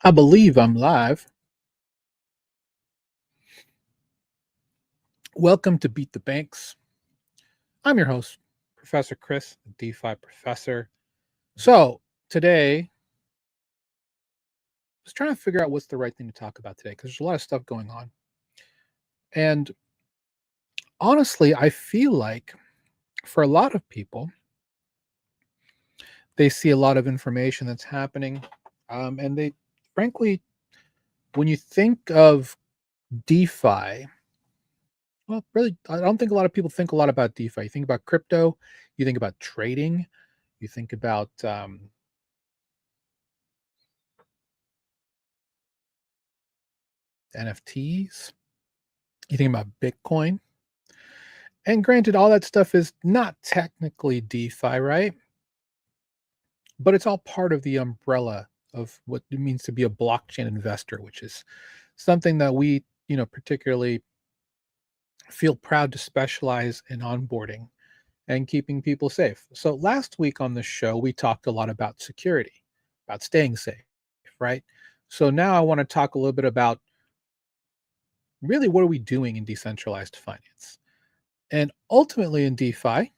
I believe I'm live. Welcome to Beat the Banks. I'm your host, Professor Chris, the DeFi professor. So today, I was trying to figure out what's the right thing to talk about today because there's a lot of stuff going on. And honestly, I feel like for a lot of people, they see a lot of information that's happening. And they, frankly, when you think of DeFi, well, really, I don't think a lot of people think a lot about DeFi. You think about crypto, you think about trading, you think about NFTs, you think about Bitcoin. And granted, all that stuff is not technically DeFi, right? But it's all part of the umbrella of what it means to be a blockchain investor, which is something that we, particularly feel proud to specialize in onboarding and keeping people safe. So last week on the show, we talked a lot about security, about staying safe, right? So now I want to talk a little bit about really what are we doing in decentralized finance? And ultimately in DeFi,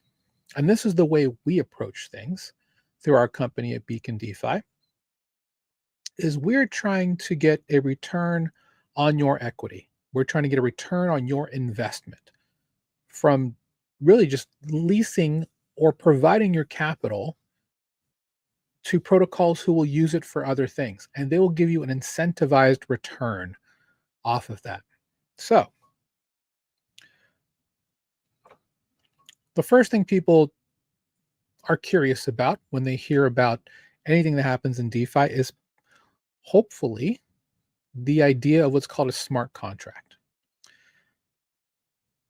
and this is the way we approach things through our company at Beacon DeFi, is we're trying to get a return on your equity. We're trying to get a return on your investment from really just leasing or providing your capital to protocols who will use it for other things. And they will give you an incentivized return off of that. So, the first thing people are curious about when they hear about anything that happens in DeFi is hopefully the idea of what's called a smart contract.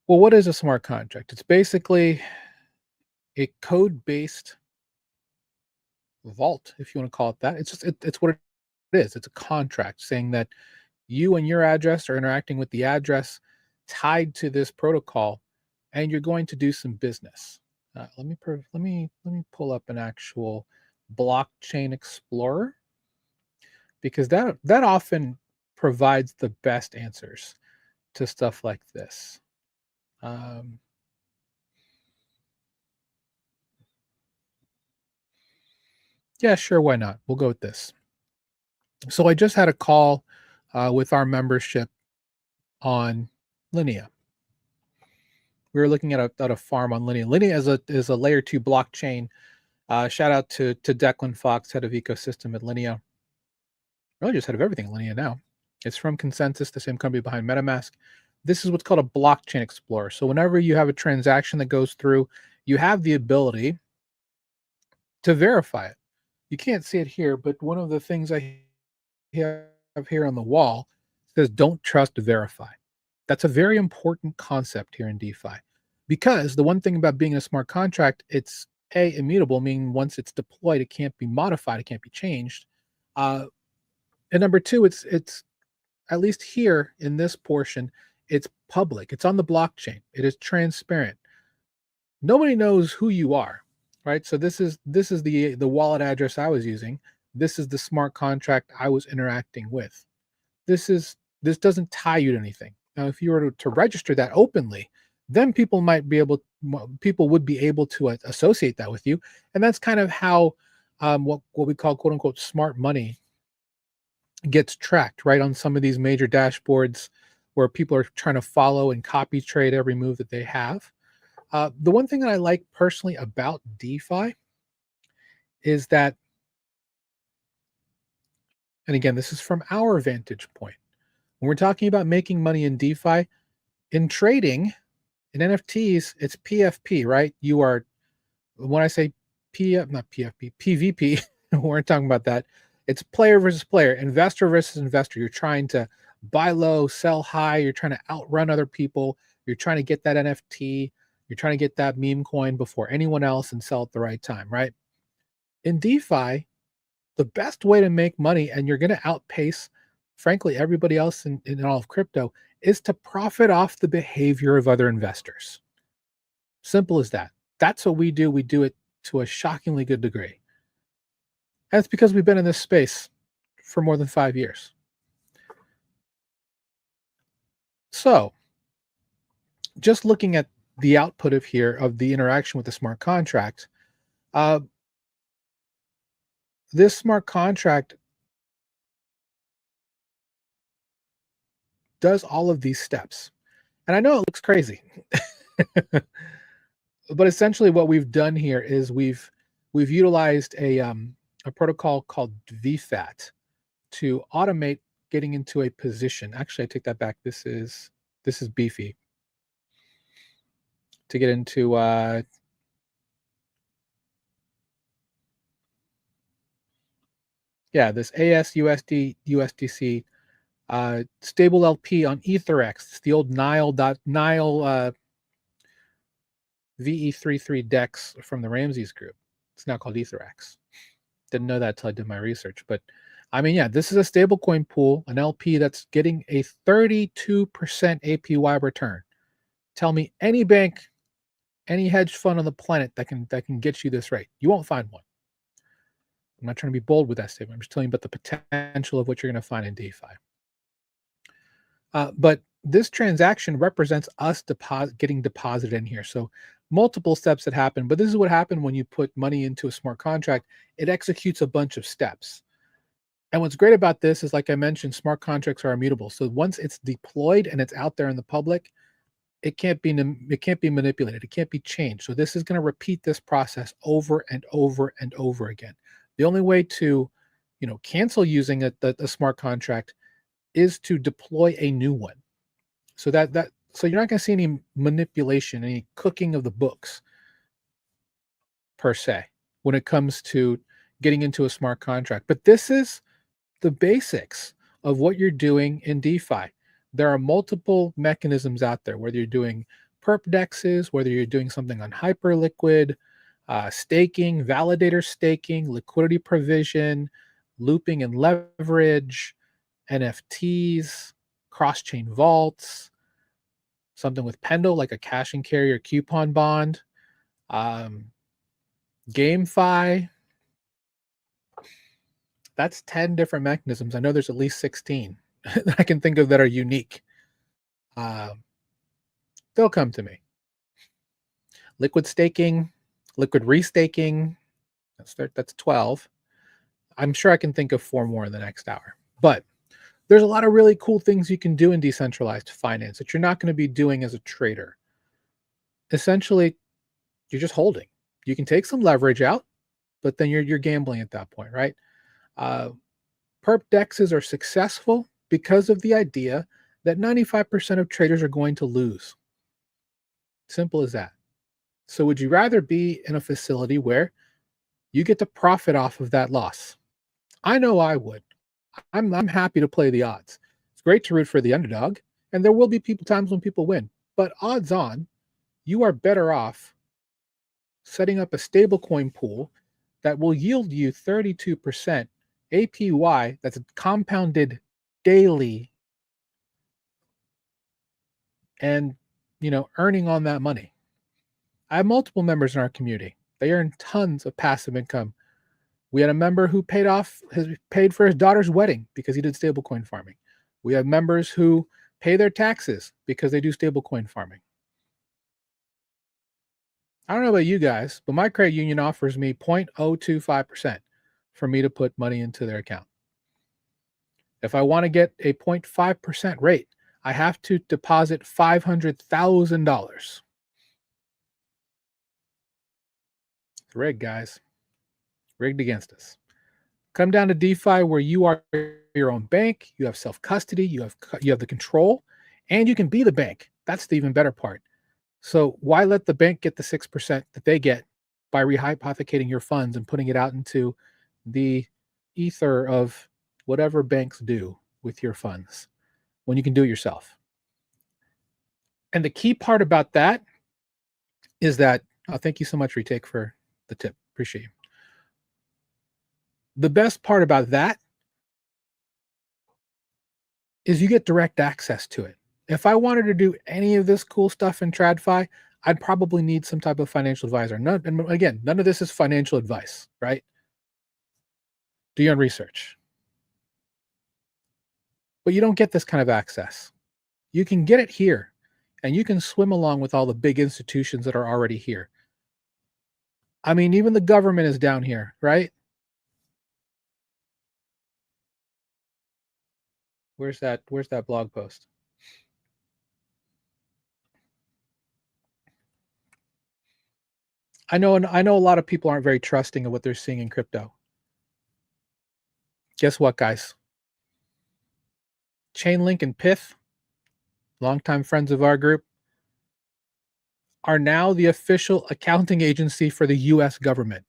Well, what is a smart contract? It's basically a code-based vault, if you want to call it that. It's what it is. It's a contract saying that you and your address are interacting with the address tied to this protocol, and you're going to do some business. Let me pull up an actual blockchain explorer because that often provides the best answers to stuff like this. Um, yeah, sure, why not? We'll go with this. So I just had a call with our membership on Linea. We were looking at a farm on Linea. Linea is a layer two blockchain. Shout out to Declan Fox, head of ecosystem at Linea. Really just head of everything at Linea now. It's from Consensus, the same company behind MetaMask. This is what's called a blockchain explorer. So whenever you have a transaction that goes through, you have the ability to verify it. You can't see it here, but one of the things I have here on the wall says don't trust, verify. That's a very important concept here in DeFi because the one thing about being a smart contract, it's immutable, meaning once it's deployed, it can't be modified, it can't be changed. And number two, it's at least here in this portion, it's public. It's on the blockchain. It is transparent. Nobody knows who you are, right? So this is the wallet address I was using. This is the smart contract I was interacting with. This doesn't tie you to anything. Now, if you were to register that openly, then people would be able to associate that with you, and that's kind of how what we call quote unquote smart money gets tracked, right? On some of these major dashboards where people are trying to follow and copy trade every move that they have. The one thing that I like personally about DeFi is that, and again, this is from our vantage point. When we're talking about making money in DeFi, in trading, in NFTs, it's PFP, right? You are, when I say not PFP, PVP, we're talking about that. It's player versus player, investor versus investor. You're trying to buy low, sell high. You're trying to outrun other people. You're trying to get that NFT. You're trying to get that meme coin before anyone else and sell at the right time, right? In DeFi, the best way to make money, and you're going to outpace, frankly, everybody else in all of crypto, is to profit off the behavior of other investors. Simple as that. That's what we do. We do it to a shockingly good degree. And it's because we've been in this space for more than 5 years. So, just looking at the output of here of the interaction with the smart contract, uh, this smart contract does all of these steps. And I know it looks crazy, but essentially what we've done here is we've utilized a protocol called VFAT to automate getting into a position. Actually, I take that back. This is beefy to get into this ASUSD USDC stable LP on EtherX. It's the old Nile VE33 DEX from the Ramses group. It's now called EtherX. Didn't know that until I did my research. But I mean, yeah, this is a stablecoin pool, an LP that's getting a 32% APY return. Tell me any bank, any hedge fund on the planet that can get you this rate. You won't find one. I'm not trying to be bold with that statement. I'm just telling you about the potential of what you're going to find in DeFi. But this transaction represents us getting deposited in here. So multiple steps that happen, but this is what happened when you put money into a smart contract. It executes a bunch of steps. And what's great about this is, like I mentioned, smart contracts are immutable. So once it's deployed and it's out there in the public, it can't be manipulated. It can't be changed. So this is going to repeat this process over and over and over again. The only way to, cancel using a smart contract is to deploy a new one. So so you're not going to see any manipulation, any cooking of the books per se when it comes to getting into a smart contract. But this is the basics of what you're doing in DeFi. There are multiple mechanisms out there, whether you're doing perp dexes, whether you're doing something on Hyperliquid, staking, validator staking, liquidity provision, looping and leverage, NFTs, cross-chain vaults, something with Pendo like a cash and carry or coupon bond, GameFi. That's 10 different mechanisms. I know there's at least 16 that I can think of that are unique. They'll come to me. Liquid staking, liquid restaking, that's 12. I'm sure I can think of 4 more in the next hour. But there's a lot of really cool things you can do in decentralized finance that you're not going to be doing as a trader. Essentially, you're just holding. You can take some leverage out, but then you're gambling at that point, right? Perp dexes are successful because of the idea that 95% of traders are going to lose. Simple as that. So would you rather be in a facility where you get to profit off of that loss? I know I would. I'm happy to play the odds. It's great to root for the underdog, and there will be times when people win. But odds on, you are better off setting up a stablecoin pool that will yield you 32% APY that's compounded daily, and earning on that money. I have multiple members in our community. They earn tons of passive income. We had a member who paid for his daughter's wedding because he did stablecoin farming. We have members who pay their taxes because they do stablecoin farming. I don't know about you guys, but my credit union offers me 0.025% for me to put money into their account. If I want to get a 0.5% rate, I have to deposit $500,000. It's rigged, guys. Rigged against us. Come down to DeFi where you are your own bank, you have self-custody, you have the control, and you can be the bank. That's the even better part. So why let the bank get the 6% that they get by rehypothecating your funds and putting it out into the ether of whatever banks do with your funds when you can do it yourself? And the key part about that is that, thank you so much, Retake, for the tip. Appreciate you. The best part about that is you get direct access to it. If I wanted to do any of this cool stuff in TradFi, I'd probably need some type of financial advisor. And again, none of this is financial advice, right? Do your own research. But you don't get this kind of access. You can get it here, and you can swim along with all the big institutions that are already here. I mean, even the government is down here, right? Where's that blog post? I know a lot of people aren't very trusting of what they're seeing in crypto. Guess what, guys? Chainlink and Pith, longtime friends of our group, are now the official accounting agency for the US government.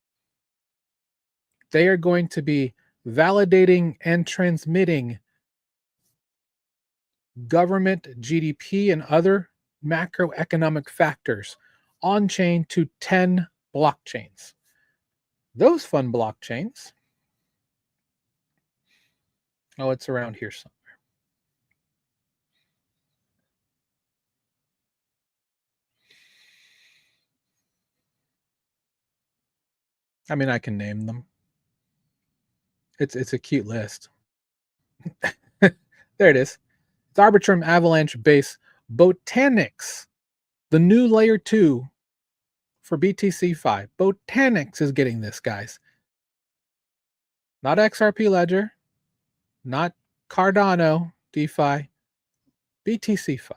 They are going to be validating and transmitting government GDP and other macroeconomic factors on chain to 10 blockchains. Those fun blockchains, oh, it's around here somewhere. I mean, I can name them. It's a cute list. There it is. It's Arbitrum Avalanche Base Botanics, the new layer 2 for BTC5. Botanics is getting this, guys. Not XRP Ledger, not Cardano DeFi, BTC5.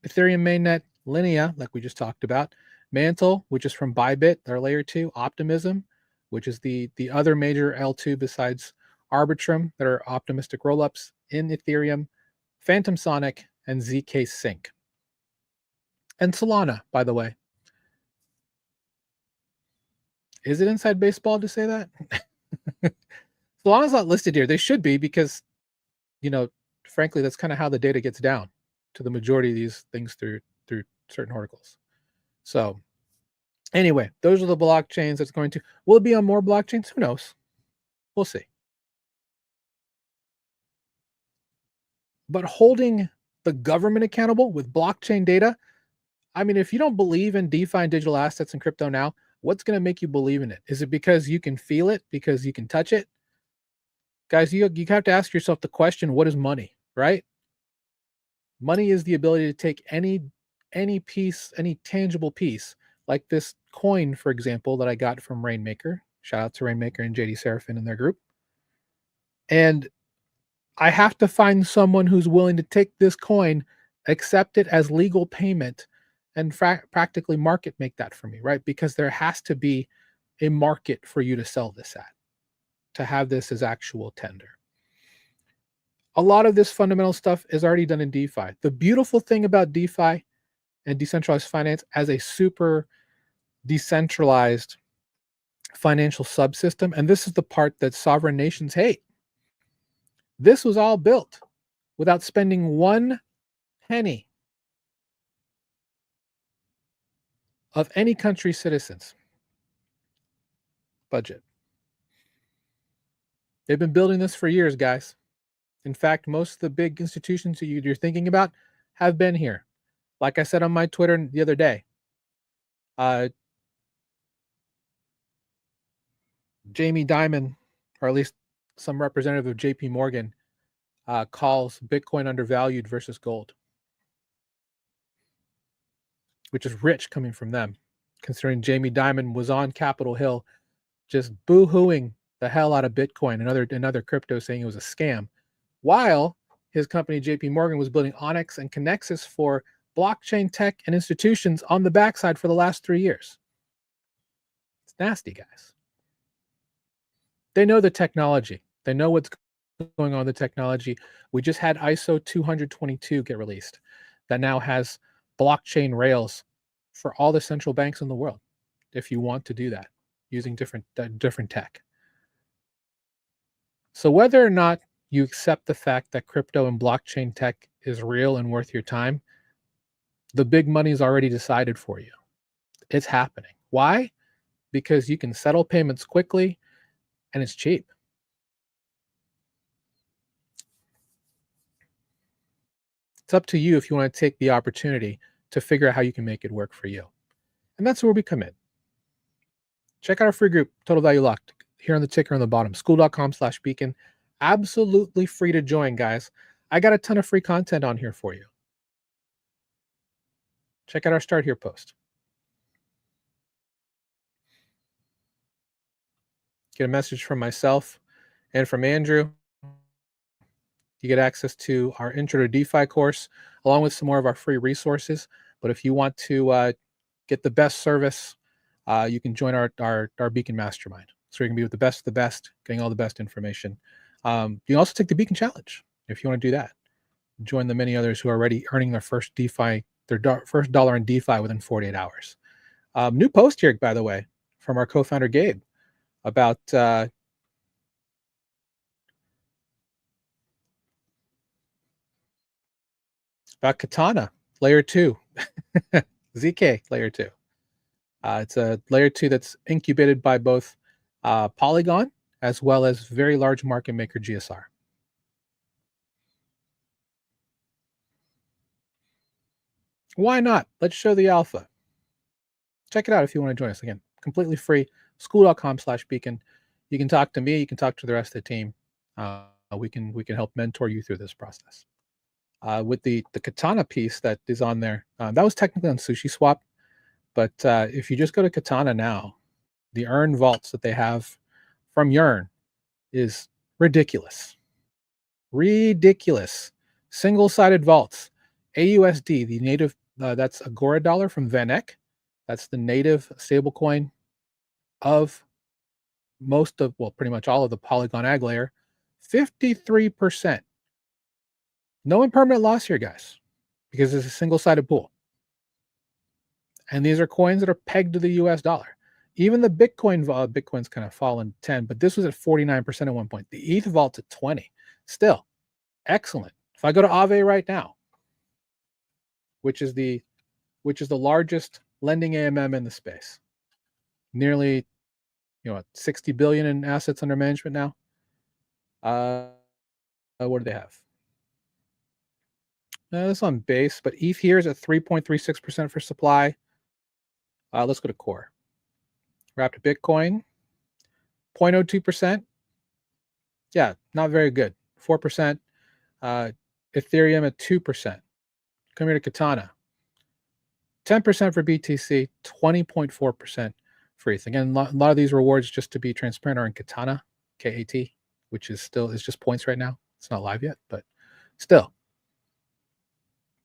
Ethereum mainnet Linea, like we just talked about. Mantle, which is from Bybit, their layer 2. Optimism, which is the other major L2 besides Arbitrum that are optimistic rollups in Ethereum. Phantom Sonic, and ZK Sync. And Solana, by the way. Is it inside baseball to say that? Solana's not listed here. They should be because, frankly, that's kind of how the data gets down to the majority of these things through certain articles. So anyway, those are the blockchains that's going to, will it be on more blockchains? Who knows? We'll see. But holding the government accountable with blockchain data, I mean, if you don't believe in DeFi and digital assets and crypto now, what's going to make you believe in it? Is it because you can feel it, because you can touch it? Guys, you have to ask yourself the question, what is money, right? Money is the ability to take any piece, any tangible piece, like this coin, for example, that I got from Rainmaker. Shout out to Rainmaker and JD Seraphin and their group. And I have to find someone who's willing to take this coin, accept it as legal payment, and practically market make that for me, right? Because there has to be a market for you to sell this at, to have this as actual tender. A lot of this fundamental stuff is already done in DeFi. The beautiful thing about DeFi and decentralized finance as a super decentralized financial subsystem, and this is the part that sovereign nations hate. This was all built without spending one penny of any country's citizens' budget. They've been building this for years, guys. In fact, most of the big institutions that you're thinking about have been here. Like I said on my Twitter the other day, Jamie Dimon, or at least some representative of JP Morgan, calls Bitcoin undervalued versus gold, which is rich coming from them, considering Jamie Dimon was on Capitol Hill just boo-hooing the hell out of Bitcoin and other crypto, saying it was a scam, while his company JP Morgan was building Onyx and Connexus for blockchain tech and institutions on the backside for the last 3 years. It's nasty, guys. They know the technology. They know what's going on with the technology. We just had ISO 222 get released that now has blockchain rails for all the central banks in the world, if you want to do that using different tech. So whether or not you accept the fact that crypto and blockchain tech is real and worth your time, the big money is already decided for you. It's happening. Why? Because you can settle payments quickly and it's cheap. It's up to you if you want to take the opportunity to figure out how you can make it work for you. And that's where we come in. Check out our free group, Total Value Locked, here on the ticker on the bottom, school.com/beacon. Absolutely free to join, guys. I got a ton of free content on here for you. Check out our Start Here post. Get a message from myself and from Andrew. You get access to our Intro to DeFi course, along with some more of our free resources. But if you want to get the best service, you can join our Beacon Mastermind. So you can be with the best of the best, getting all the best information. You can also take the Beacon Challenge if you want to do that. Join the many others who are already earning their first DeFi, first dollar in DeFi within 48 hours. New post here, by the way, from our co-founder Gabe about Katana layer 2, ZK layer 2. It's a layer 2 that's incubated by both Polygon as well as very large market maker GSR. Why not? Let's show the alpha. Check it out if you want to join us. Again, completely free, school.com/beacon. You can talk to me. You can talk to the rest of the team. We can help mentor you through this process. With the Katana piece that is on there, that was technically on SushiSwap, but if you just go to Katana now, the earn vaults that they have from Yearn is ridiculous. Ridiculous. Single-sided vaults. AUSD, the native, that's Agora dollar from VanEck. That's the native stablecoin of most of, well, pretty much all of the Polygon ag layer. 53%. No impermanent loss here, guys, because it's a single-sided pool. And these are coins that are pegged to the US dollar. Even the Bitcoin's kind of fallen 10, but this was at 49% at one point. The ETH vault's at 20. Still, excellent. If I go to Aave right now, which is the largest lending AMM in the space, nearly 60 billion in assets under management now. What do they have? That's on base, but ETH here is at 3.36% for supply. Let's go to core. Wrapped Bitcoin, 0.02%. Yeah, not very good. 4%. Ethereum at 2%. Come here to Katana. 10% for BTC, 20.4% for ETH. Again, a lot of these rewards, just to be transparent, are in Katana, KAT, which is just points right now. It's not live yet, but still,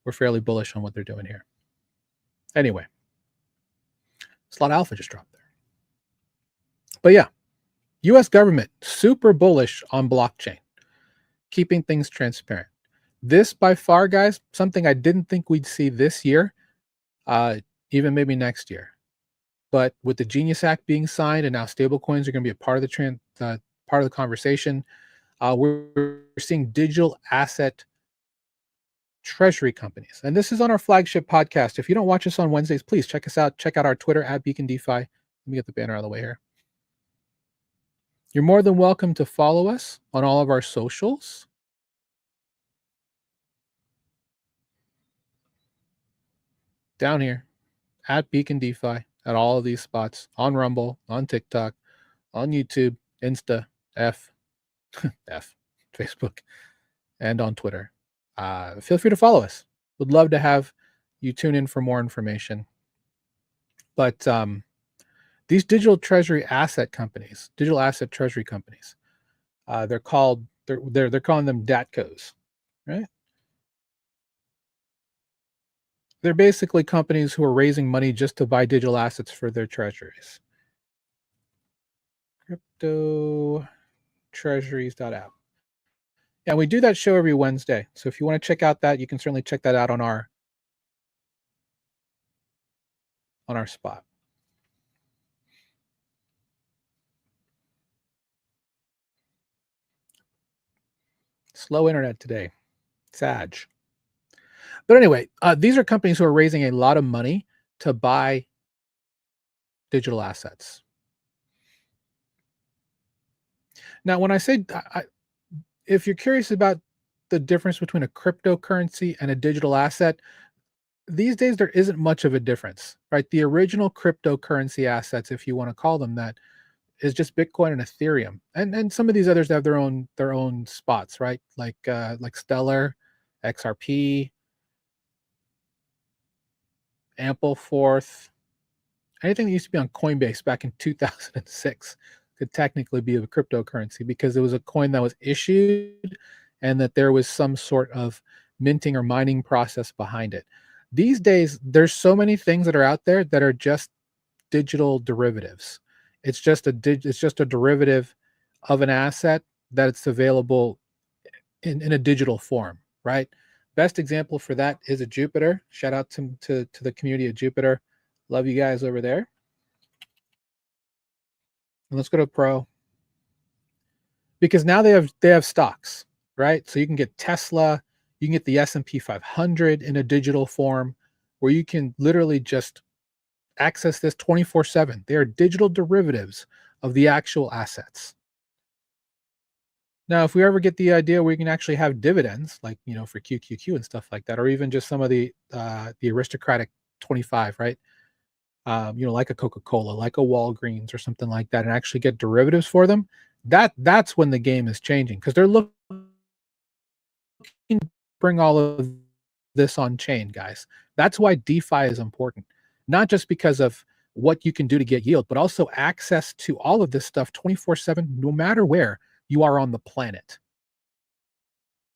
we're fairly bullish on what they're doing here. Anyway, Slot Alpha just dropped there. But yeah, US government, super bullish on blockchain, keeping things transparent. This, by far, guys, something I didn't think we'd see this year, even maybe next year. But with the Genius Act being signed and now stablecoins are going to be a part of the conversation, we're seeing digital asset treasury companies. And this is on our flagship podcast. If you don't watch us on Wednesdays, please check us out. Check out our Twitter at Beacon DeFi. Let me get the banner out of the way here. You're more than welcome to follow us on all of our socials. Down here at Beacon DeFi at all of these spots, on Rumble, on TikTok, on YouTube, Insta, Facebook, and on Twitter. Feel free to follow us. Would love to have you tune in for more information. But these digital asset treasury companies, they're calling them DATCOs, right? They're basically companies who are raising money just to buy digital assets for their treasuries. Crypto treasuries.app. Yeah, we do that show every Wednesday. So if you want to check out that, you can certainly check that out on our spot. Slow internet today. Sad. But anyway, these are companies who are raising a lot of money to buy digital assets. Now, when I say, if you're curious about the difference between a cryptocurrency and a digital asset, these days there isn't much of a difference, right? The original cryptocurrency assets, if you want to call them that, is just Bitcoin and Ethereum, and some of these others have their own spots, right? Like Stellar, XRP, Ampleforth, anything that used to be on Coinbase back in 2006 could technically be a cryptocurrency because it was a coin that was issued and that there was some sort of minting or mining process behind it. These days, there's so many things that are out there that are just digital derivatives. It's just a derivative of an asset that it's available in a digital form, right? Best example for that is a Jupiter. Shout out to the community of Jupiter. Love you guys over there. And let's go to Pro because now they have stocks, right? So you can get Tesla, you can get the S&P 500 in a digital form where you can literally just access this 24/7. They are digital derivatives of the actual assets. Now, if we ever get the idea where we can actually have dividends, like for QQQ and stuff like that, or even just some of the aristocratic 25, right? Like a Coca-Cola, like a Walgreens or something like that, and actually get derivatives for them. That's when the game is changing because they're looking to bring all of this on chain, guys. That's why DeFi is important, not just because of what you can do to get yield, but also access to all of this stuff 24/7, no matter where you are on the planet.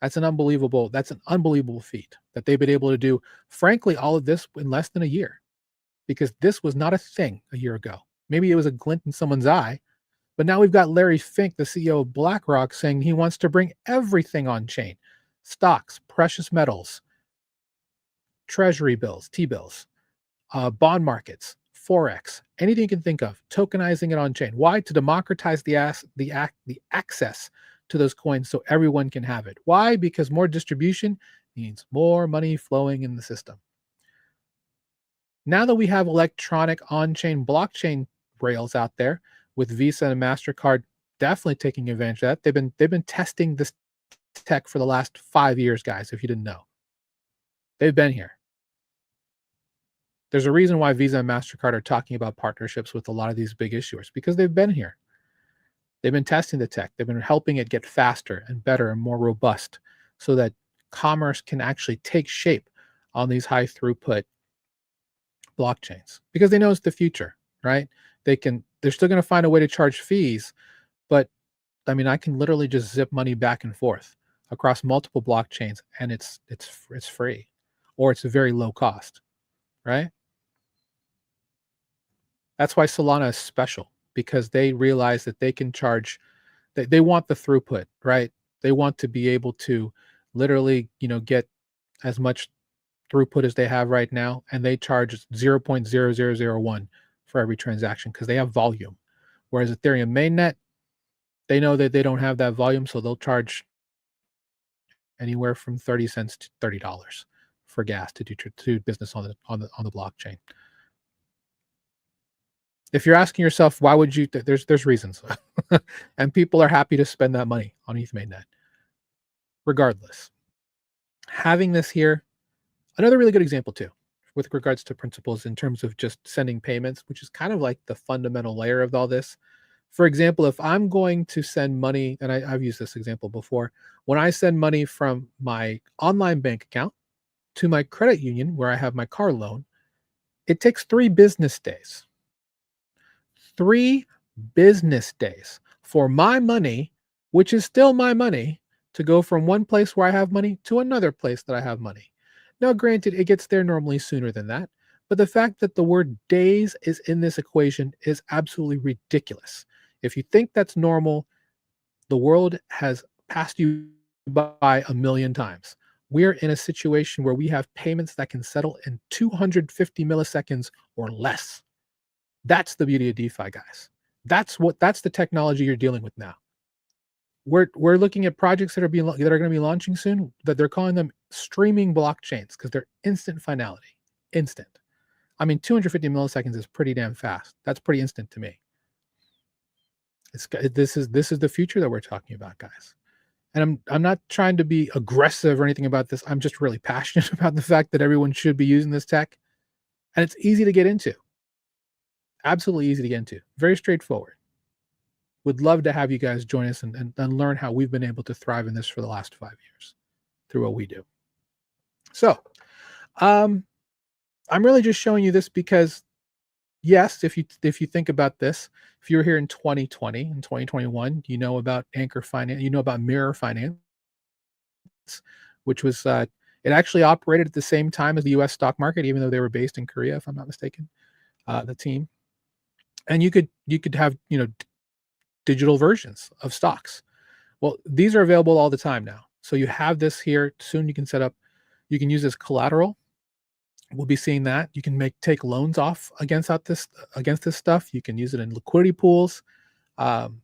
That's an unbelievable feat that they've been able to do. Frankly, all of this in less than a year, because this was not a thing a year ago. Maybe it was a glint in someone's eye, but now we've got Larry Fink, the CEO of BlackRock, saying he wants to bring everything on chain: stocks, precious metals, treasury bills, T-bills, bond markets, forex, anything you can think of, tokenizing it on chain. Why? To democratize the access to those coins so everyone can have it. Why? Because more distribution means more money flowing in the system. Now that we have electronic on-chain blockchain rails out there with Visa and MasterCard definitely taking advantage of that. They've been testing this tech for the last 5 years, guys, if you didn't know. They've been here. There's a reason why Visa and MasterCard are talking about partnerships with a lot of these big issuers because they've been here. They've been testing the tech. They've been helping it get faster and better and more robust so that commerce can actually take shape on these high throughput blockchains because they know it's the future, right? They're still going to find a way to charge fees, but I mean, I can literally just zip money back and forth across multiple blockchains and it's free or it's a very low cost, right? That's why Solana is special because they realize that they can charge. They want the throughput, right? They want to be able to literally, get as much throughput as they have right now, and they charge 0.0001 for every transaction because they have volume. Whereas Ethereum mainnet, they know that they don't have that volume, so they'll charge anywhere from 30 cents to $30 for gas to do business on the blockchain. If you're asking yourself why would you, there's reasons, and people are happy to spend that money on ETH mainnet. Regardless, having this here, another really good example too, with regards to principles in terms of just sending payments, which is kind of like the fundamental layer of all this. For example, if I'm going to send money, and I've used this example before, when I send money from my online bank account to my credit union where I have my car loan, it takes 3 business days. 3 business days for my money, which is still my money, to go from one place where I have money to another place that I have money. Now, granted, it gets there normally sooner than that, but the fact that the word days is in this equation is absolutely ridiculous. If you think that's normal, the world has passed you by a million times. We're in a situation where we have payments that can settle in 250 milliseconds or less. That's the beauty of DeFi, guys. That's the technology you're dealing with now. We're looking at projects that are going to be launching soon that they're calling them streaming blockchains because they're instant finality. Instant. I mean, 250 milliseconds is pretty damn fast. That's pretty instant to me. This is the future that we're talking about, guys. And I'm not trying to be aggressive or anything about this. I'm just really passionate about the fact that everyone should be using this tech, and it's easy to get into. Absolutely easy to get into. Very straightforward. would love to have you guys join us and learn how we've been able to thrive in this for the last 5 years through what we do. So I'm really just showing you this because yes, if you think about this, if you were here in 2020 and 2021, you know about Anchor Finance, you know about Mirror Finance, which was it actually operated at the same time as the U.S. stock market, even though they were based in Korea, if I'm not mistaken. The team, and you could have digital versions of stocks. Well, these are available all the time now. So you have this here. Soon you can set up. You can use this collateral. We'll be seeing that you can take loans off against this stuff. You can use it in liquidity pools, um,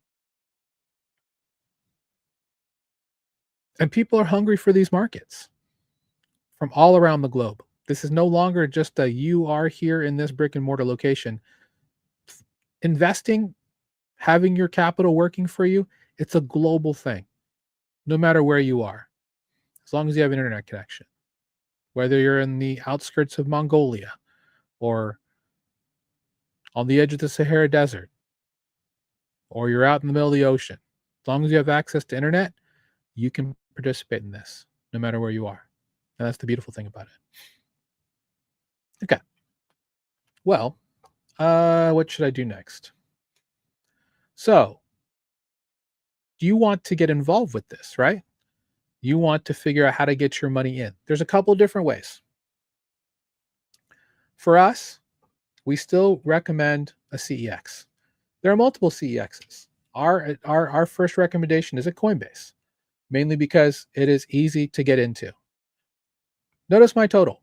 and people are hungry for these markets from all around the globe. This is no longer just a you are here in this brick and mortar location. Investing, having your capital working for you, it's a global thing, no matter where you are, as long as you have an internet connection. Whether you're in the outskirts of Mongolia or on the edge of the Sahara Desert, or you're out in the middle of the ocean, as long as you have access to internet, you can participate in this, no matter where you are. And that's the beautiful thing about it. Okay. Well, what should I do next? So, you want to get involved with this, right? You want to figure out how to get your money in. There's a couple different ways. For us, we still recommend a CEX. There are multiple CEXs. Our first recommendation is a Coinbase, mainly because it is easy to get into. Notice my total.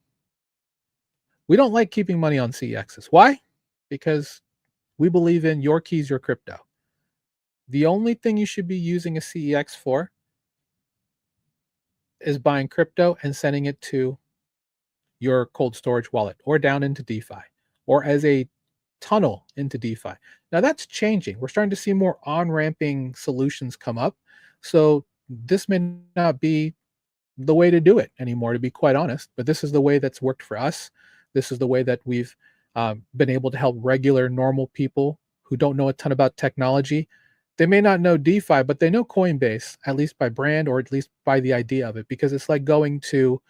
We don't like keeping money on CEXs. Why? Because we believe in your keys, your crypto. The only thing you should be using a CEX for is buying crypto and sending it to your cold storage wallet or down into DeFi or as a tunnel into DeFi. Now that's changing. We're starting to see more on-ramping solutions come up. So this may not be the way to do it anymore, to be quite honest, but this is the way that's worked for us. This is the way that we've been able to help regular, normal people who don't know a ton about technology. They may not know DeFi, but they know Coinbase, at least by brand or at least by the idea of it, because it's like going to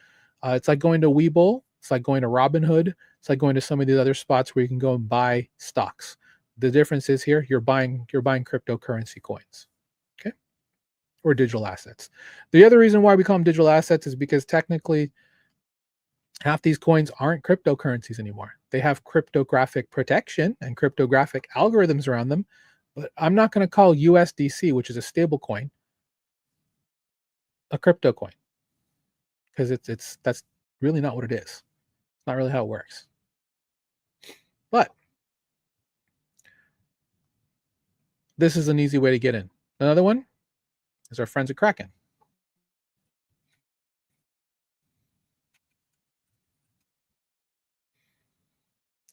Webull, it's like going to Robinhood, it's like going to some of these other spots where you can go and buy stocks. The difference is here you're buying cryptocurrency coins, okay, or digital assets. The other reason why we call them digital assets is because technically half these coins aren't cryptocurrencies anymore. They have cryptographic protection and cryptographic algorithms around them, but I'm not going to call USDC, which is a stable coin, a crypto coin, because that's really not what it is. It's not really how it works. But this is an easy way to get in. Another one is our friends at Kraken.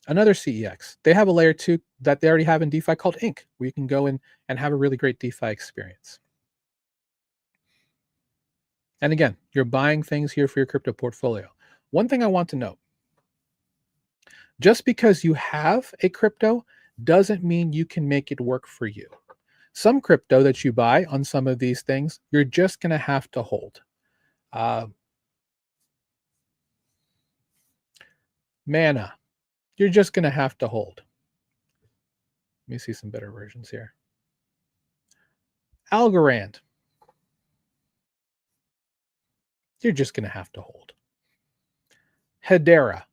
Another CEX. They have a layer 2 that they already have in DeFi called Inc, where you can go in and have a really great DeFi experience. And again, you're buying things here for your crypto portfolio. One thing I want to note, just because you have a crypto doesn't mean you can make it work for you. Some crypto that you buy on some of these things, you're just going to have to hold. Mana, you're just going to have to hold. Let me see some better versions here. Algorand, you're just going to have to hold. Hedera,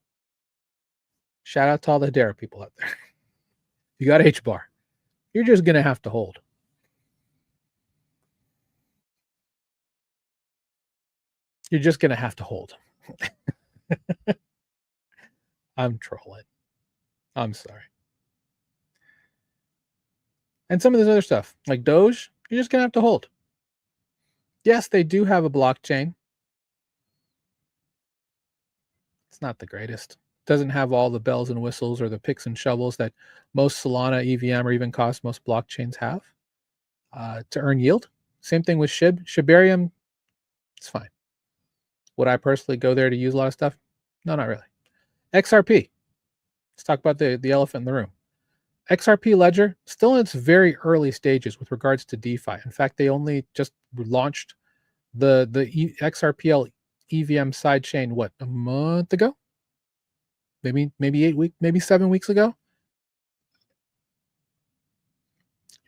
shout out to all the Hedera people out there. You got HBAR, you're just going to have to hold. You're just going to have to hold. I'm trolling. I'm sorry. And some of this other stuff, like Doge, you're just going to have to hold. Yes, they do have a blockchain. It's not the greatest. It doesn't have all the bells and whistles or the picks and shovels that most Solana, EVM, or even Cosmos blockchains have to earn yield. Same thing with Shibarium, it's fine. Would I personally go there to use a lot of stuff? No, not really. XRP. Let's talk about the elephant in the room. XRP Ledger still in its very early stages with regards to DeFi. In fact, they only just launched the XRPL EVM sidechain what, a month ago? Maybe 8 weeks, maybe 7 weeks ago.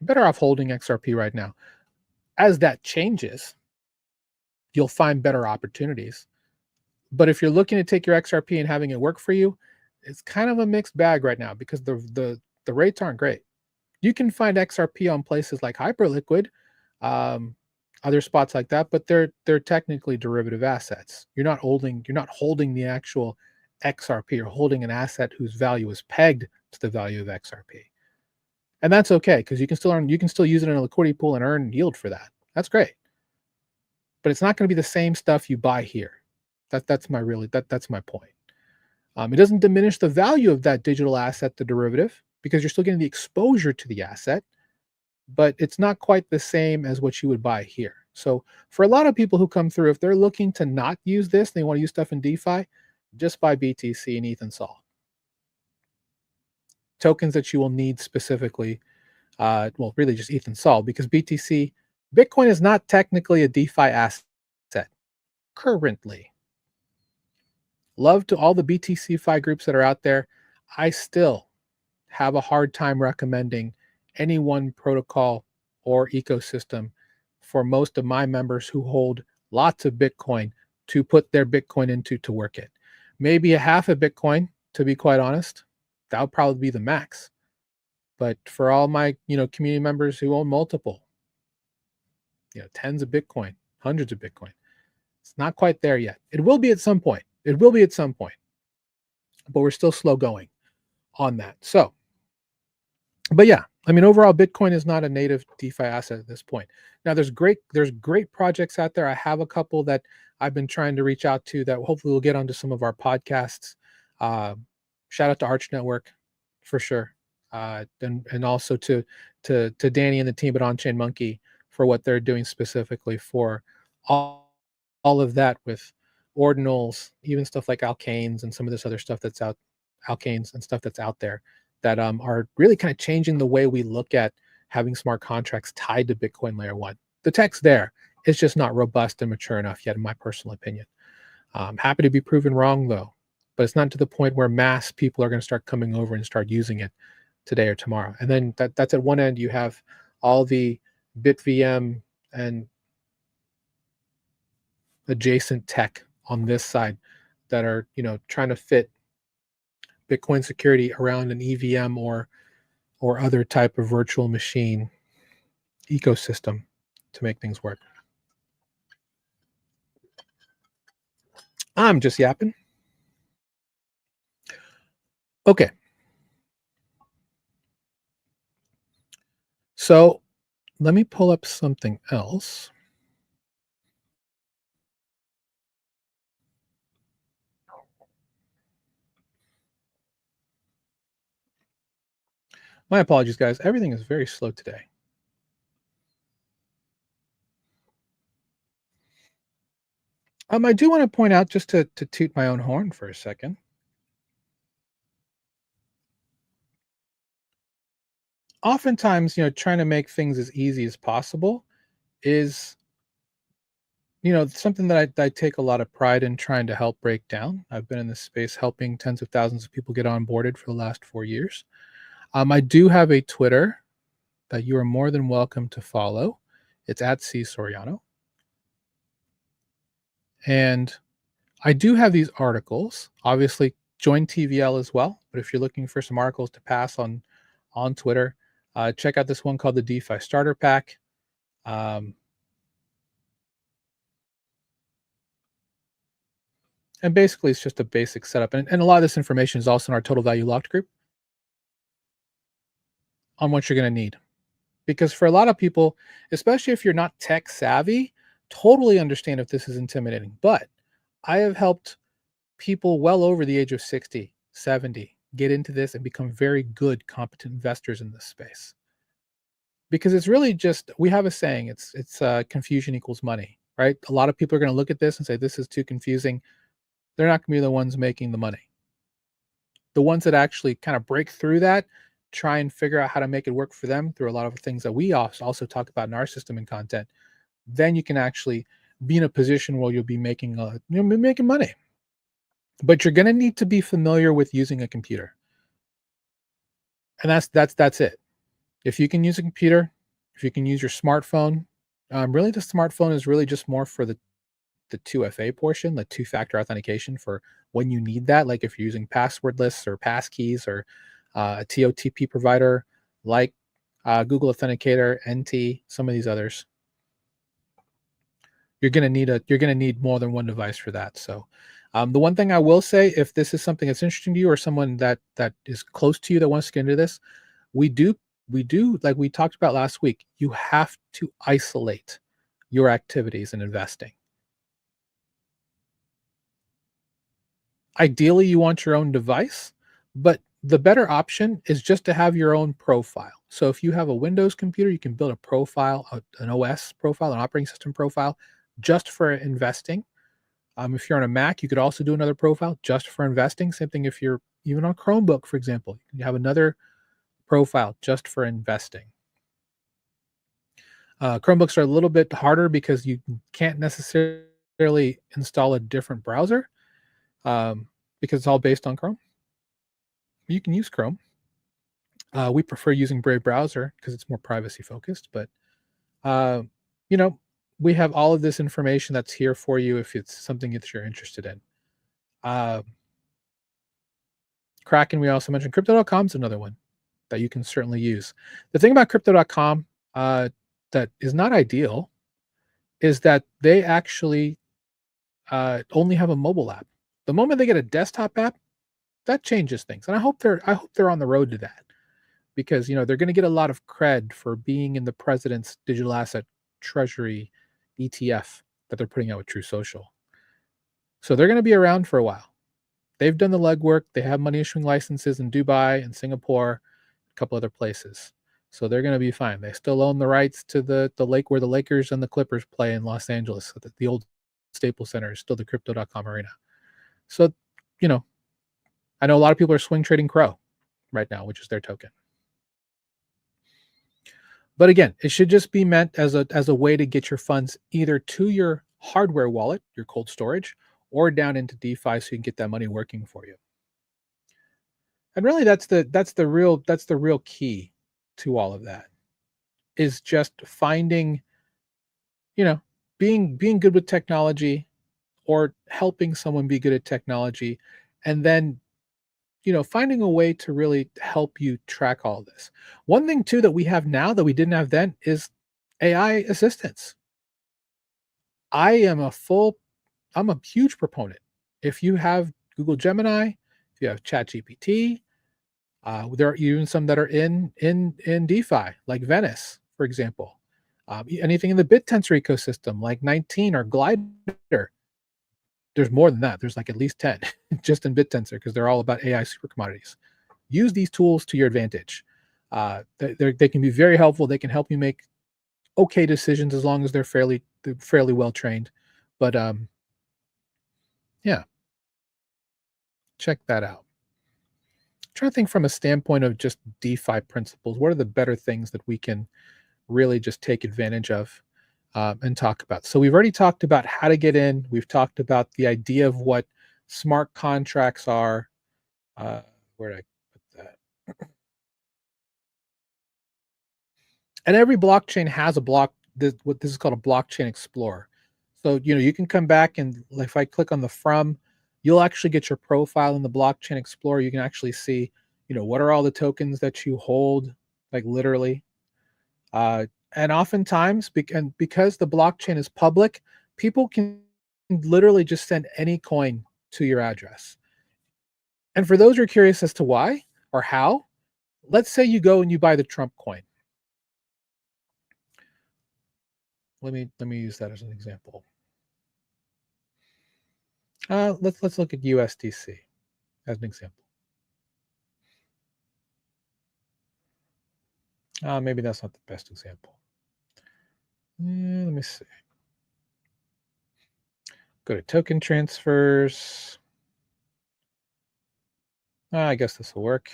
You're better off holding XRP right now. As that changes, you'll find better opportunities. But if you're looking to take your XRP and having it work for you, it's kind of a mixed bag right now because the rates aren't great. You can find XRP on places like Hyperliquid, um, other spots like that, but they're technically derivative assets. You're not holding the actual XRP. You're holding an asset whose value is pegged to the value of XRP, and that's okay because you can still use it in a liquidity pool and earn yield for that. That's great, but it's not going to be the same stuff you buy here. That's my point. It doesn't diminish the value of that digital asset, the derivative, because you're still getting the exposure to the asset, but it's not quite the same as what you would buy here. So for a lot of people who come through, if they're looking to not use this, they want to use stuff in DeFi, just buy BTC and Ethan Sol. Tokens that you will need specifically, well, really just Ethan Sol, because Bitcoin is not technically a DeFi asset currently. Love to all the BTC-Fi groups that are out there. I still have a hard time recommending any one protocol or ecosystem for most of my members who hold lots of Bitcoin to put their Bitcoin into to work it. Maybe a half a Bitcoin, to be quite honest. That would probably be the max. But for all my community members who own multiple, tens of Bitcoin, hundreds of Bitcoin, it's not quite there yet. It will be at some point. But we're still slow going on that. So, but yeah, I mean, overall, Bitcoin is not a native DeFi asset at this point. Now, there's great projects out there. I have a couple that I've been trying to reach out to that hopefully we'll get onto some of our podcasts. Shout out to Arch Network for sure, and also to Danny and the team at On-Chain Monkey for what they're doing specifically for all of that with ordinals, even stuff like alkanes and some of this other stuff that's out, alkanes and stuff that's out there that are really kind of changing the way we look at having smart contracts tied to Bitcoin layer one. The tech's there. It's just not robust and mature enough yet, in my personal opinion. Happy to be proven wrong, though, but it's not to the point where mass people are going to start coming over and start using it today or tomorrow. And then that's at one end, you have all the BitVM and adjacent tech on this side that are trying to fit Bitcoin security around an EVM or other type of virtual machine ecosystem to make things work. I'm just yapping. Okay. So let me pull up something else. My apologies, guys. Everything is very slow today. I do want to point out, just to toot my own horn for a second. Oftentimes, trying to make things as easy as possible is, something that I take a lot of pride in trying to help break down. I've been in this space helping tens of thousands of people get onboarded for the last 4 years. I do have a Twitter that you are more than welcome to follow. It's at C Soriano. And I do have these articles. Obviously, join TVL as well. But if you're looking for some articles to pass on Twitter, check out this one called the DeFi Starter Pack. And basically, it's just a basic setup. And a lot of this information is also in our Total Value Locked group on what you're going to need. Because for a lot of people, especially if you're not tech savvy, totally understand if this is intimidating. But I have helped people well over the age of 60, 70 get into this and become very good, competent investors in this space. Because it's really just, we have a saying, it's confusion equals money, right? A lot of people are going to look at this and say, this is too confusing. They're not going to be the ones making the money. The ones that actually kind of break through that try and figure out how to make it work for them through a lot of things that we also talk about in our system and content, then you can actually be in a position where you'll be making be making money. But you're going to need to be familiar with using a computer, and that's it. If you can use a computer, if you can use your smartphone, really the smartphone is really just more for the 2FA portion, the two-factor authentication for when you need that, like if you're using passwordless or passkeys or a TOTP provider like Google Authenticator, NT, some of these others. You're gonna need more than one device for that. So, the one thing I will say, if this is something that's interesting to you or someone that is close to you that wants to get into this, we do we do like we talked about last week. You have to isolate your activities in investing. Ideally, you want your own device, but the better option is just to have your own profile. So if you have a Windows computer, you can build a profile, an OS profile, an operating system profile just for investing. If you're on a Mac, you could also do another profile just for investing. Same thing if you're even on Chromebook, for example, you have another profile just for investing. Chromebooks are a little bit harder because you can't necessarily install a different browser um, because it's all based on Chrome. You can use Chrome. We prefer using Brave browser because it's more privacy focused, but uh, you know, we have all of this information that's here for you if it's something that you're interested in. Uh, Kraken, we also mentioned crypto.com is another one that you can certainly use. The thing about crypto.com that is not ideal is that they actually only have a mobile app. The moment they get a desktop app, that changes things, and I hope they're on the road to that because they're going to get a lot of cred for being in the president's digital asset treasury ETF that they're putting out with True Social. So they're going to be around for a while. They've done the legwork. They have money issuing licenses in Dubai and Singapore, a couple other places. So they're going to be fine. They still own the rights to the lake where the Lakers and the Clippers play in Los Angeles. So the old Staples Center is still the crypto.com arena. So, you know, I know a lot of people are swing trading Crow right now, which is their token. But again, it should just be meant as a way to get your funds either to your hardware wallet, your cold storage, or down into DeFi so you can get that money working for you. And really that's the real key to all of that is just finding, you know, being good with technology or helping someone be good at technology and then finding a way to really help you track all this. One thing too that we have now that we didn't have then is AI assistance. I am I'm a huge proponent. If you have Google Gemini, if you have ChatGPT, there are even some that are in DeFi, like Venice, for example. Anything in the BitTensor ecosystem, like 19 or Glider. There's more than that. There's like at least 10 just in BitTensor because they're all about AI super commodities. Use these tools to your advantage. They can be very helpful. They can help you make okay decisions as long as they're fairly well trained. But yeah, check that out. I'm trying to think from a standpoint of just DeFi principles. What are the better things that we can really just take advantage of and talk about? So we've already talked about how to get in. We've talked about the idea of what smart contracts are. Uh, where did I put that? And every blockchain has a what this is called a blockchain explorer. So you can come back and if I click on the from, you'll actually get your profile in the blockchain explorer. You can actually see, what are all the tokens that you hold, like literally. And oftentimes, because the blockchain is public, people can literally just send any coin to your address. And for those who are curious as to why or how, let's say you go and you buy the Trump coin. Let me use that as an example. Let's look at USDC as an example. Maybe that's not the best example. Let me see. Go to token transfers. I guess this will work.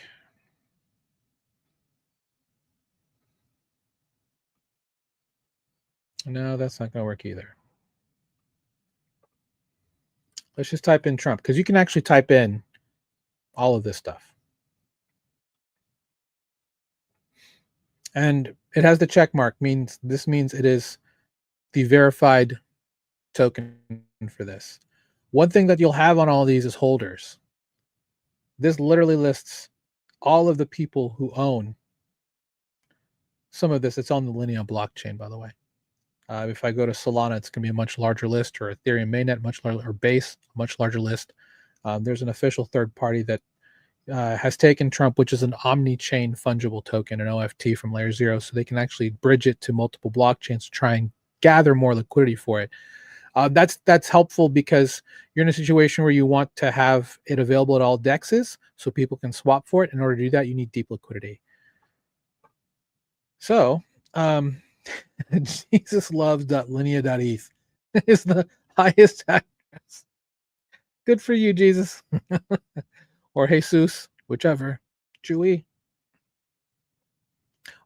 No, that's not going to work either. Let's just type in Trump because you can actually type in all of this stuff. And it has the check mark, means it is the verified token for this. One thing that you'll have on all of these is holders. This literally lists all of the people who own some of this. It's on the Linea blockchain, by the way. If I go to Solana, it's going to be a much larger list, or Ethereum mainnet, much larger, or Base, much larger list. There's an official third party that has taken Trump, which is an omni-chain fungible token, an OFT from Layer 0, so they can actually bridge it to multiple blockchains to try and gather more liquidity for it. That's helpful because you're in a situation where you want to have it available at all dexes so people can swap for it. In order to do that, you need deep liquidity. So, JesusLoves.linea.eth is the highest address. Good for you, Jesus. Or Jesus, whichever. Chewy.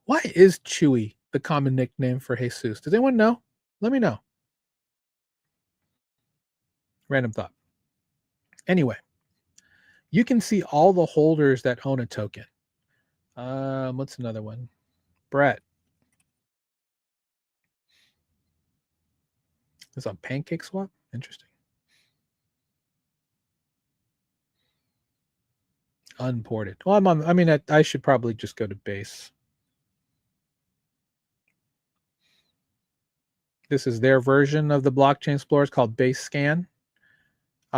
Why is Chewy the common nickname for Jesus? Does anyone know? Let me know. Random thought. Anyway, you can see all the holders that own a token. What's another one? Brett. It's on Pancake Swap. Interesting. Unported. Well, I should probably just go to Base. This is their version of the blockchain explorer. It's called Base Scan.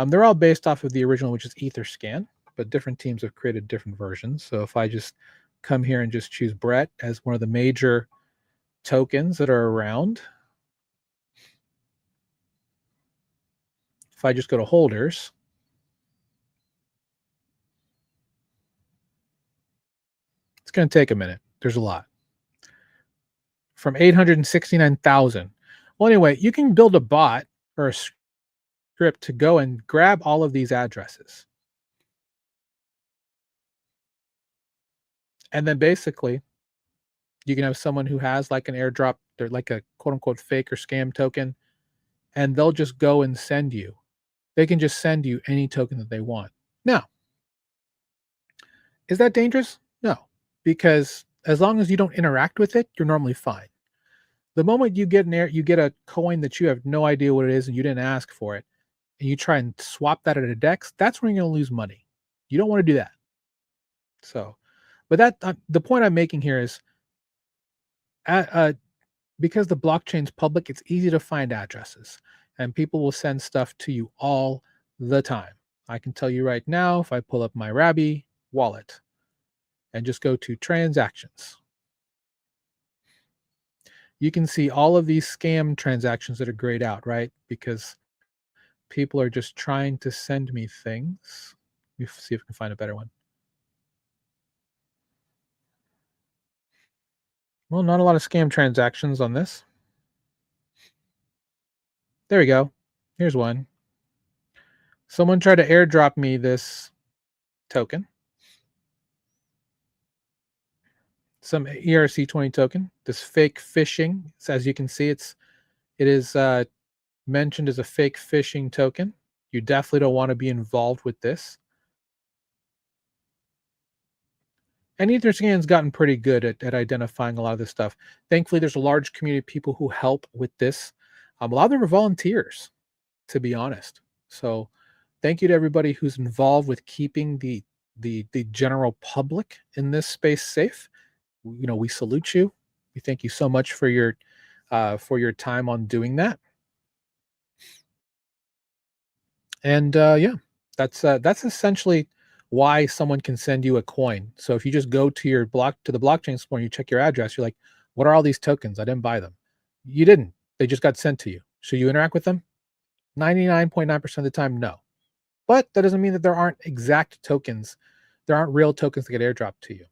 They're all based off of the original, which is Etherscan, but different teams have created different versions. So if I just come here and just choose Brett as one of the major tokens that are around, if I just go to holders, it's going to take a minute. There's a lot. From 869,000. Well, anyway, you can build a bot or a script to go and grab all of these addresses. And then basically, you can have someone who has like an airdrop, they're like a quote unquote fake or scam token, and they'll just go and send you. They can just send you any token that they want. Now, is that dangerous? No, because as long as you don't interact with it, you're normally fine. The moment you get a coin that you have no idea what it is and you didn't ask for it, and you try and swap that at a DEX, that's when you're going to lose money. You don't want to do that. So, but the point I'm making here is, because the blockchain's public, it's easy to find addresses, and people will send stuff to you all the time. I can tell you right now, if I pull up my Rabby wallet and just go to transactions, you can see all of these scam transactions that are grayed out, right? Because people are just trying to send me things. Let me see if I can find a better one. Well, not a lot of scam transactions on this. There we go. Here's one. Someone tried to airdrop me this token, some ERC20 token, this fake phishing. So as you can see, it is mentioned as a fake phishing token. You definitely don't want to be involved with this. And Etherscan's gotten pretty good at identifying a lot of this stuff. Thankfully, there's a large community of people who help with this. A lot of them are volunteers, to be honest. So thank you to everybody who's involved with keeping the general public in this space safe. We salute you. We thank you so much for your time on doing that. And yeah, that's essentially why someone can send you a coin. So if you just go to the blockchain store and you check your address, you're like, what are all these tokens? I didn't buy them. You didn't. They just got sent to you. Should you interact with them? 99.9% of the time, no. But that doesn't mean that there aren't exact tokens. There aren't real tokens that get airdropped to you.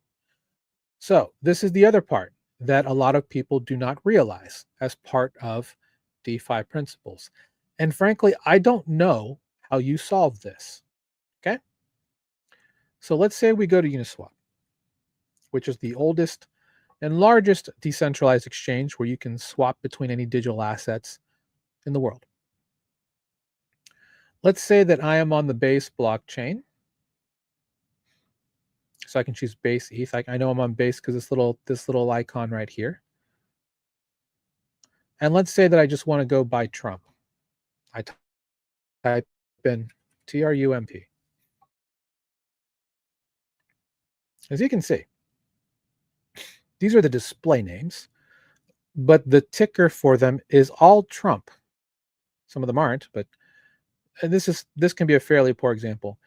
So this is the other part that a lot of people do not realize as part of DeFi principles. And frankly, I don't know how you solve this. Okay. So let's say we go to Uniswap, which is the oldest and largest decentralized exchange where you can swap between any digital assets in the world. Let's say that I am on the Base blockchain. So I can choose Base ETH. I know I'm on Base because this little icon right here. And let's say that I just want to go buy Trump. I type in TRUMP. As you can see, these are the display names, but the ticker for them is all Trump. Some of them aren't, but this can be a fairly poor example.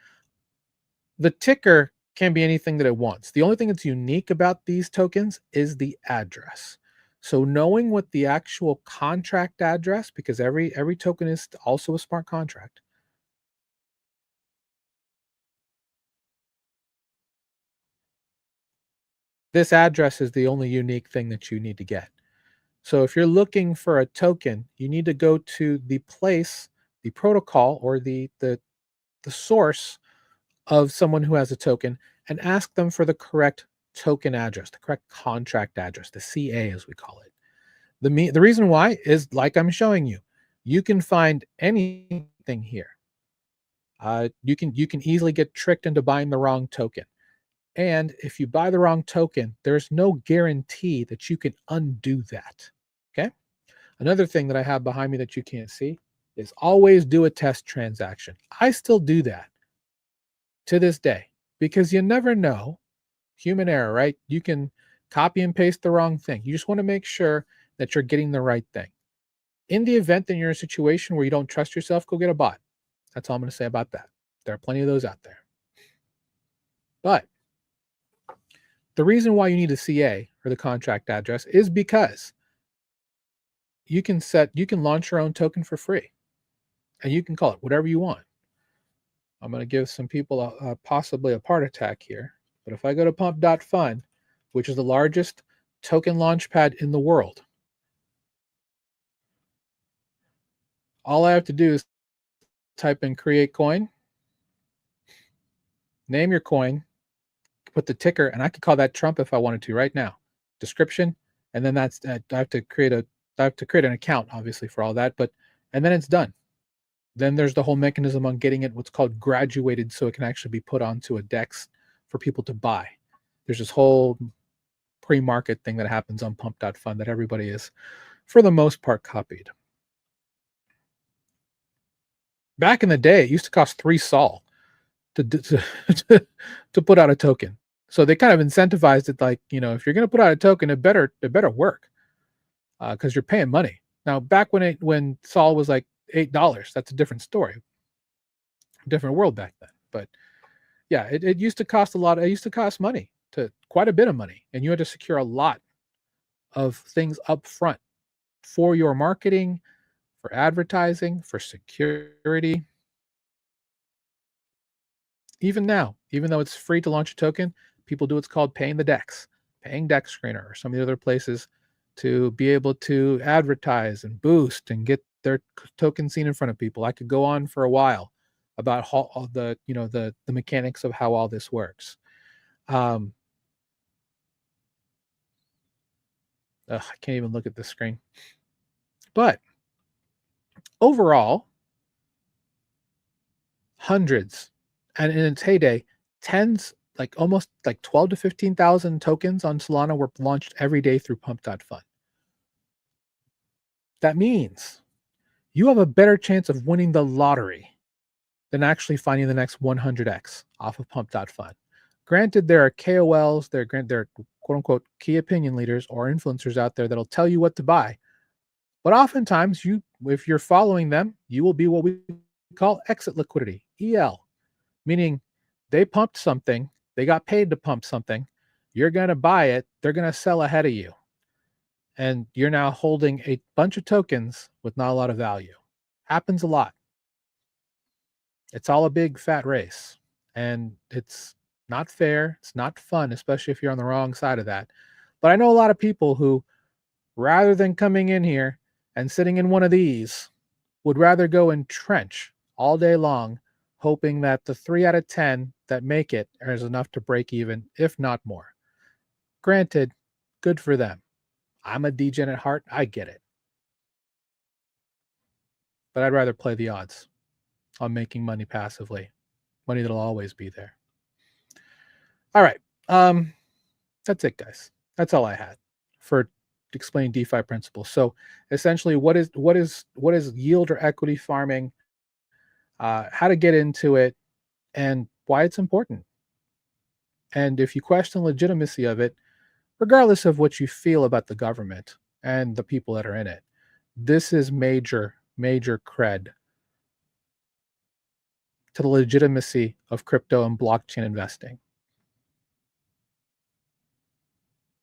The ticker can be anything that it wants. The only thing that's unique about these tokens is the address. So knowing what the actual contract address, because every token is also a smart contract. This address is the only unique thing that you need to get. So if you're looking for a token, you need to go to the place, the protocol, or the source of someone who has a token and ask them for the correct token address, the correct contract address, the CA as we call it. The reason why is like I'm showing you. You can find anything here. You can easily get tricked into buying the wrong token. And if you buy the wrong token, there's no guarantee that you can undo that. Okay. Another thing that I have behind me that you can't see is always do a test transaction. I still do that to this day because you never know. Human error, right? You can copy and paste the wrong thing. You just want to make sure that you're getting the right thing. In the event that you're in a situation where you don't trust yourself, go get a bot. That's all I'm going to say about that. There are plenty of those out there. But the reason why you need a CA or the contract address is because you can launch your own token for free and you can call it whatever you want. I'm going to give some people possibly a part attack here. But if I go to pump.fun, which is the largest token launchpad in the world, all I have to do is type in create coin, name your coin, put the ticker, and I could call that Trump if I wanted to right now. Description, and then that's I have to create an account obviously for all that, and then it's done. Then there's the whole mechanism on getting it what's called graduated so it can actually be put onto a DEX for people to buy. There's this whole pre-market thing that happens on pump.fun that everybody is, for the most part, copied. Back in the day, it used to cost 3 sol to put out a token. So they kind of incentivized it like, if you're going to put out a token, it better work because you're paying money. Now, back when sol was like $8, that's a different story. Different world back then. But yeah, it used to cost a lot. It used to cost money, quite a bit of money, and you had to secure a lot of things up front for your marketing, for advertising, for security. Even now, even though it's free to launch a token, people do what's called paying the DEX, paying DEX Screener or some of the other places to be able to advertise and boost and get their token seen in front of people. I could go on for a while about all the mechanics of how all this works. I can't even look at the screen. But overall, hundreds, and in its heyday, tens, like almost like 12 to 15,000 tokens on Solana were launched every day through pump.fun. That means you have a better chance of winning the lottery than actually finding the next 100x off of pump.fun. Granted, there are KOLs, there are quote unquote key opinion leaders or influencers out there that'll tell you what to buy. But oftentimes, if you're following them, you will be what we call exit liquidity, EL, meaning they pumped something, they got paid to pump something, you're going to buy it, they're going to sell ahead of you. And you're now holding a bunch of tokens with not a lot of value. Happens a lot. It's all a big fat race. And it's not fair. It's not fun, especially if you're on the wrong side of that. But I know a lot of people who, rather than coming in here and sitting in one of these, would rather go and trench all day long, hoping that the 3 out of 10 that make it is enough to break even, if not more. Granted, Good for them. I'm a degen at heart. I get it. But I'd rather play the odds on making money passively, money that'll always be there. All right. That's it, guys. That's all I had for explaining DeFi principles. So essentially, what is yield or equity farming? How to get into it, and why it's important. And if you question the legitimacy of it, regardless of what you feel about the government and the people that are in it, this is major cred to the legitimacy of crypto and blockchain investing.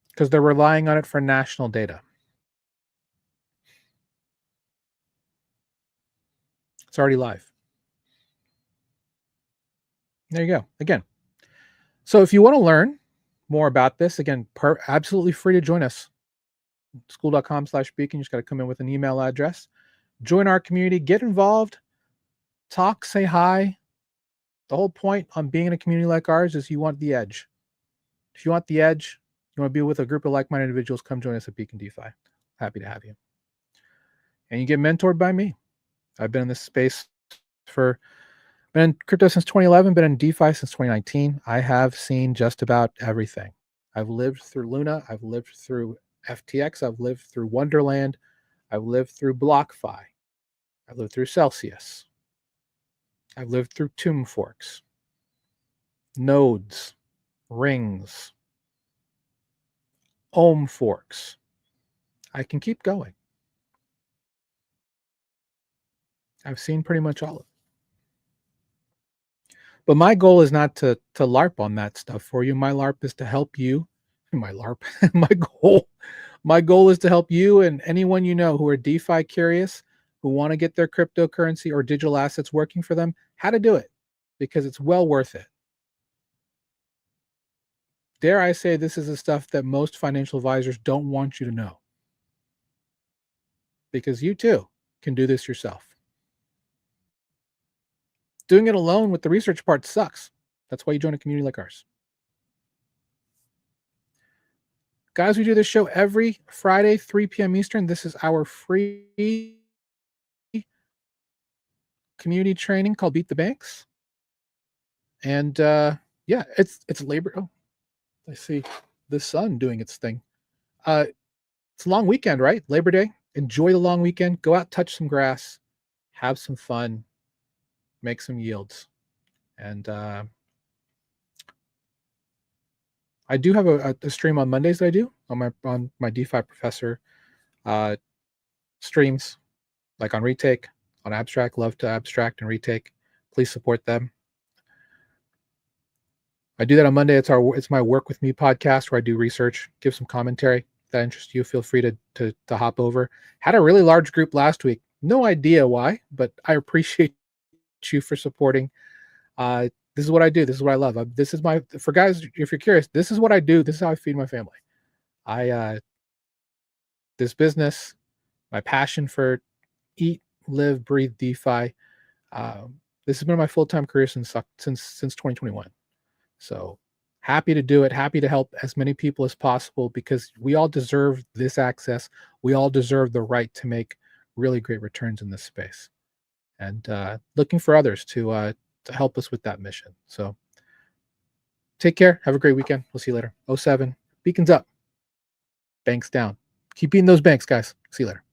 Because they're relying on it for national data. It's already live. There you go. Again. So if you want to learn more about this, again, absolutely free to join us. School.com/beacon. You just got to come in with an email address. Join our community. Get involved. Talk. Say hi. The whole point on being in a community like ours is you want the edge. If you want the edge, you want to be with a group of like-minded individuals, come join us at Beacon DeFi. Happy to have you. And you get mentored by me. I've been in this space been in crypto since 2011, been in DeFi since 2019. I have seen just about everything. I've lived through Luna. I've lived through FTX. I've lived through Wonderland. I've lived through BlockFi. I've lived through Celsius. I've lived through tomb forks, nodes, rings, ohm forks. I can keep going. I've seen pretty much all of it. But my goal is not to LARP on that stuff for you. My LARP is to help you. My LARP. My goal is to help you and anyone you know who are DeFi curious, who want to get their cryptocurrency or digital assets working for them, how to do it, because it's well worth it. Dare I say, this is the stuff that most financial advisors don't want you to know, because you too can do this yourself. Doing it alone with the research part sucks. That's why you join a community like ours. Guys, we do this show every Friday, 3 p.m. Eastern. This is our free community training called Beat the Banks. And yeah, it's Labor. Oh, I see the sun doing its thing. It's a long weekend, right? Labor Day. Enjoy the long weekend. Go out, touch some grass, have some fun, make some yields. And I do have a stream on Mondays that I do on my DeFi Professor streams, like on Retake, on Abstract. Love to abstract and retake. Please support them. I do that on Monday. It's my Work With Me podcast where I do research, give some commentary. If that interests you, feel free to hop over. Had a really large group last week. No idea why, but I appreciate you for supporting. This is what I do. This is what I love. For guys, if you're curious, this is what I do. This is how I feed my family. This business, my passion for eat, live, breathe DeFi. This has been my full-time career since 2021. So happy to do it. Happy to help as many people as possible, because we all deserve this access. We all deserve the right to make really great returns in this space, and looking for others to help us with that mission. So take care. Have a great weekend. We'll see you later. 07, beacons up, banks down. Keep beating those banks, guys. See you later.